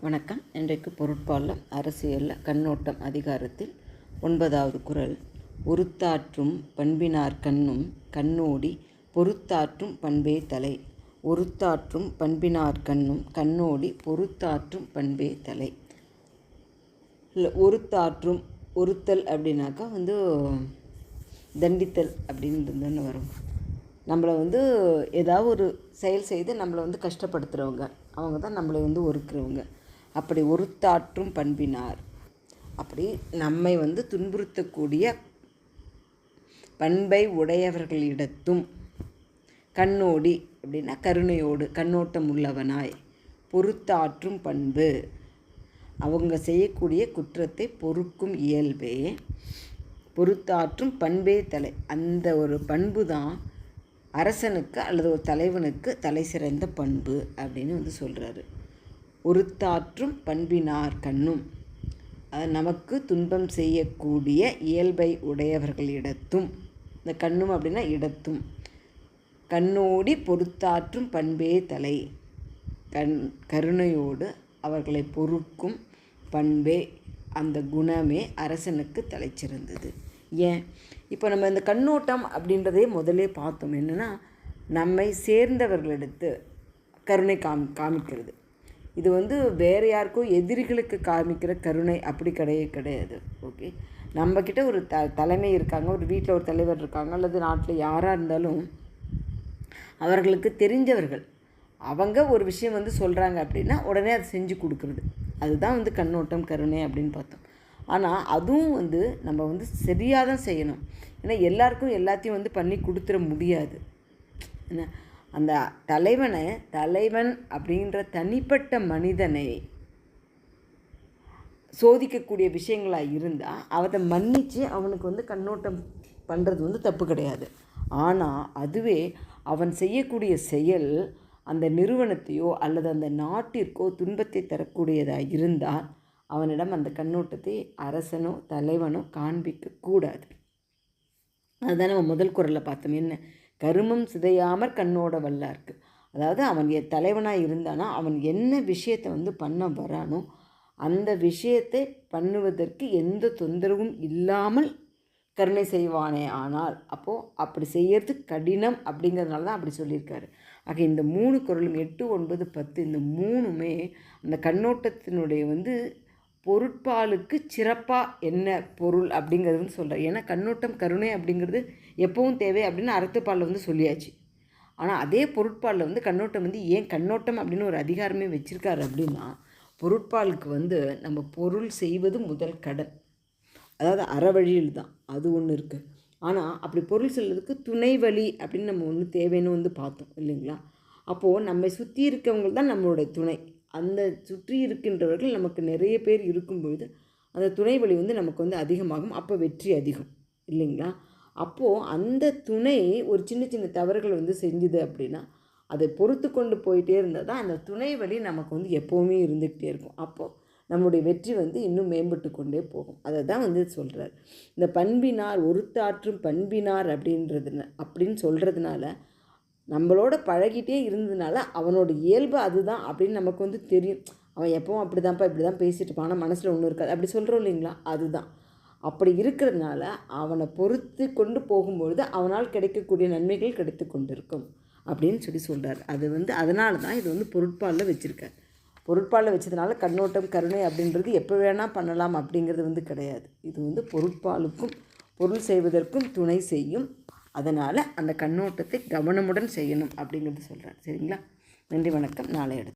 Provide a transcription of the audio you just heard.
வணக்கம். இன்றைக்கு பொருட்பாலில் அரசியலில் கண்ணோட்டம் அதிகாரத்தில் 9வது குறள். ஒருத்தாற்றும் பண்பினார் கண்ணும் கண்ணோடி பொறுத்தாற்றும் பண்பே தலை. ஒருத்தாற்றும் பண்பினார் கண்ணும் கண்ணோடி பொறுத்தாற்றும் பண்பே தலை. இல்லை, ஒருத்தாற்றும் ஒருத்தல் அப்படின்னாக்கா தண்டித்தல் அப்படின்னு வரும். நம்மளை ஏதாவது ஒரு செயல் செய்து நம்மளை கஷ்டப்படுத்துகிறவங்க, அவங்க தான் நம்மளை ஒருக்கிறவங்க. அப்படி ஒருத்தாற்றும் பண்பினார், அப்படி நம்மை துன்புறுத்தக்கூடிய பண்பை உடையவர்களிடத்தும் கண்ணோடி அப்படின்னா கருணையோடு கண்ணோட்டம் உள்ளவனாய் பொறுத்தாற்றும் பண்பு, அவங்க செய்யக்கூடிய குற்றத்தை பொறுக்கும் இயல்பே பொறுத்தாற்றும் பண்பே தலை. அந்த ஒரு பண்பு தான் அரசனுக்கு அல்லது ஒரு தலைவனுக்கு தலை சிறந்த பண்பு அப்படின்னு சொல்கிறாரு. ஒருத்தாற்றும் பண்பினார் கண்ணும், அது நமக்கு துன்பம் செய்யக்கூடிய இயல்பை உடையவர்களிடத்தும், இந்த கண்ணும் அப்படின்னா இடத்தும், கண்ணோடி பொறுத்தாற்றும் பண்பே தலை, கருணையோடு அவர்களை பொறுக்கும் பண்பே, அந்த குணமே அரசனுக்கு தலைச்சிறந்தது. ஏன் இப்போ நம்ம இந்த கண்ணோட்டம் அப்படின்றதே முதலே பார்த்தோம். என்னென்னா, நம்மை சேர்ந்தவர்களிடத்து கருணை காமிக்கிறது. இது வேறு யாருக்கோ எதிரிகளுக்கு காமிக்கிற கருணை அப்படி கிடையாது. ஓகே, நம்மக்கிட்ட ஒரு தலைமை இருக்காங்க, ஒரு வீட்டில் ஒரு தலைவர் இருக்காங்க, அல்லது நாட்டில் யாராக இருந்தாலும் அவர்களுக்கு தெரிஞ்சவர்கள் அவங்க ஒரு விஷயம் சொல்கிறாங்க அப்படின்னா உடனே அதை செஞ்சு கொடுக்குறது, அதுதான் கண்ணோட்டம் கருணை அப்படின்னு பார்த்தோம். ஆனால் அதுவும் நம்ம சரியாக தான் செய்யணும். ஏன்னா எல்லாருக்கும் எல்லாத்தையும் பண்ணி கொடுத்துட முடியாது. என்ன, அந்த தலைவன் அப்படின்ற தனிப்பட்ட மனிதனை சோதிக்கக்கூடிய விஷயங்களாக இருந்தால் அவரை மன்னித்து அவனுக்கு கண்ணோட்டம் பண்ணுறது தப்பு கிடையாது. ஆனால் அதுவே அவன் செய்யக்கூடிய செயல் அந்த நிறுவனத்தையோ அல்லது அந்த நாட்டிற்கோ துன்பத்தை தரக்கூடியதாக இருந்தால் அவனிடம் அந்த கண்ணோட்டத்தை அரசனோ தலைவனோ காண்பிக்கக்கூடாது. அதுதான் நம்ம முதல் குறளில் பார்த்தோம். என்ன, கருமம் சிதையாமற் கண்ணோட வல்லார்க்கு. அதாவது அவன் தலைவனாக இருந்தானா அவன் என்ன விஷயத்தை பண்ண வரானோ அந்த விஷயத்தை பண்ணுவதற்கு எந்த தொந்தரவும் இல்லாமல் கருணை செய்வானே. ஆனால் அப்போது அப்படி செய்யறது கடினம் அப்படிங்கிறதுனால தான் அப்படி சொல்லியிருக்காரு. ஆக இந்த 3 குறளும் 8, 9, 10 இந்த 3மே அந்த கண்ணோட்டத்தினுடைய பொருட்பாலுக்கு சிறப்பாக என்ன பொருள் அப்படிங்கிறதுன்னு சொல்கிறார். ஏன்னா கண்ணோட்டம் கருணை அப்படிங்கிறது எப்பவும் தேவை அப்படின்னு அறத்துப்பாலில் சொல்லியாச்சு. ஆனால் அதே பொருட்பாலில் கண்ணோட்டம் ஏன் கண்ணோட்டம் அப்படின்னு ஒரு அதிகாரமே வச்சுருக்காரு அப்படின்னா, பொருட்பாலுக்கு நம்ம பொருள் செய்வது முதல் கடன், அதாவது அறவழியில் தான் அது ஒன்று இருக்குது. ஆனால் அப்படி பொருள் செல்வதற்கு துணை வழி அப்படின்னு நம்ம தேவைன்னு பார்த்தோம் இல்லைங்களா. அப்போது நம்மை சுற்றி இருக்கவங்க தான் நம்மளுடைய துணை. அந்த சுற்றி இருக்கின்றவர்கள் நமக்கு நிறைய பேர் இருக்கும்பொழுது அந்த துணை வழி நமக்கு அதிகமாகும். அப்போ வெற்றி அதிகம் இல்லைங்களா. அப்போது அந்த துணை ஒரு சின்ன சின்ன தவறுகள் செஞ்சுது அப்படின்னா அதை பொறுத்து கொண்டு போயிட்டே இருந்தால் தான் அந்த துணை வழி நமக்கு எப்போவுமே இருந்துக்கிட்டே இருக்கும். அப்போது நம்முடைய வெற்றி இன்னும் மேம்பட்டு கொண்டே போகும். அதை தான் சொல்கிறார். இந்த பண்பினார் ஒருத்தாற்றும் பண்பினார் அப்படின்னு சொல்கிறதுனால நம்மளோட பழகிட்டே இருந்ததுனால அவனோட இயல்பு அதுதான் அப்படின்னு நமக்கு தெரியும். அவன் எப்பவும் அப்படி தான்ப்பா இப்படி தான் பேசிட்டு இருப்பான், ஆனால் மனசில் ஒன்றும் இருக்காது அப்படி சொல்கிறோம் இல்லைங்களா. அதுதான் அப்படி இருக்கிறதுனால அவனை பொறுத்து கொண்டு போகும்பொழுது அவனால் கிடைக்கக்கூடிய நன்மைகள் கிடைத்து கொண்டிருக்கும் அப்படின்னு சொல்கிறார். அது அதனால தான் இது பொருட்பாலில் வச்சுருக்கார். பொருட்பாலில் வச்சதுனால கண்ணோட்டம் கருணை அப்படின்றது எப்போ வேணால் பண்ணலாம் அப்படிங்கிறது கிடையாது. இது பொருட்பாலுக்கும் பொருள் செய்வதற்கும் துணை செய்யும். அதனால் அந்த கண்ணோட்டத்தை கவனமுடன் செய்யணும் அப்படிங்கிறது சொல்கிறார். சரிங்களா. நன்றி, வணக்கம். நாளை எடுத்து